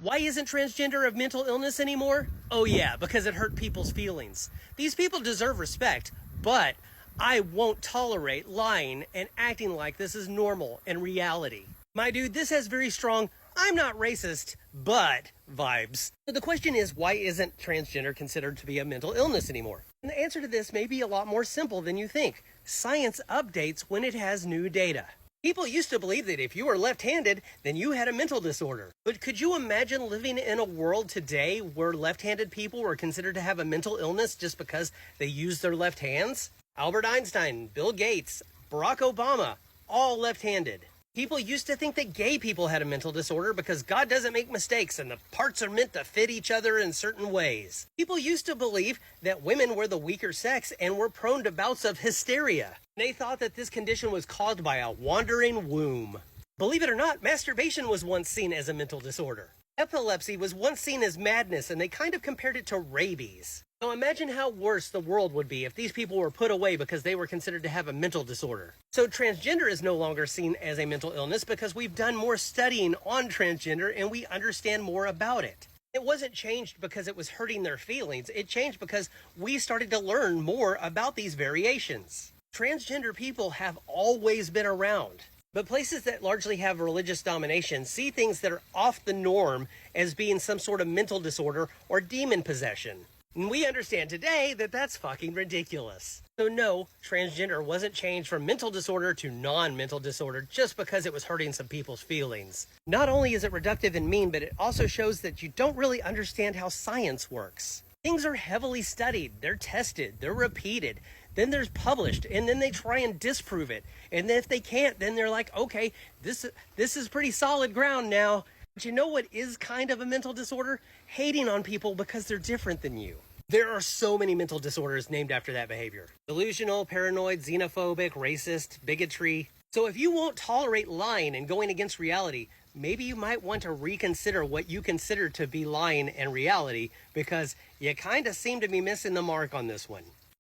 Why isn't transgender a mental illness anymore? Oh yeah, because it hurt people's feelings. These people deserve respect, but I won't tolerate lying and acting like this is normal and reality. My dude, this has very strong "I'm not racist, but" vibes. So the question is, why isn't transgender considered to be a mental illness anymore? And the answer to this may be a lot more simple than you think. Science updates when it has new data. People used to believe that if you were left-handed, then you had a mental disorder. But could you imagine living in a world today where left-handed people were considered to have a mental illness just because they used their left hands? Albert Einstein, Bill Gates, Barack Obama, all left-handed. People used to think that gay people had a mental disorder because God doesn't make mistakes and the parts are meant to fit each other in certain ways. People used to believe that women were the weaker sex and were prone to bouts of hysteria. They thought that this condition was caused by a wandering womb. Believe it or not, masturbation was once seen as a mental disorder. Epilepsy was once seen as madness, and they kind of compared it to rabies. So imagine how worse the world would be if these people were put away because they were considered to have a mental disorder. So transgender is no longer seen as a mental illness because we've done more studying on transgender and we understand more about it. It wasn't changed because it was hurting their feelings. It changed because we started to learn more about these variations. Transgender people have always been around. But places that largely have religious domination see things that are off the norm as being some sort of mental disorder or demon possession. And we understand today that that's fucking ridiculous. So no, transgender wasn't changed from mental disorder to non-mental disorder just because it was hurting some people's feelings. Not only is it reductive and mean, but it also shows that you don't really understand how science works. Things are heavily studied, they're tested, they're repeated, then there's published, and then they try and disprove it. And if they can't, then they're like, okay, this is pretty solid ground now. But you know what is kind of a mental disorder? Hating on people because they're different than you. There are so many mental disorders named after that behavior. Delusional, paranoid, xenophobic, racist, bigotry. So if you won't tolerate lying and going against reality, maybe you might want to reconsider what you consider to be lying and reality, because you kind of seem to be missing the mark on this one.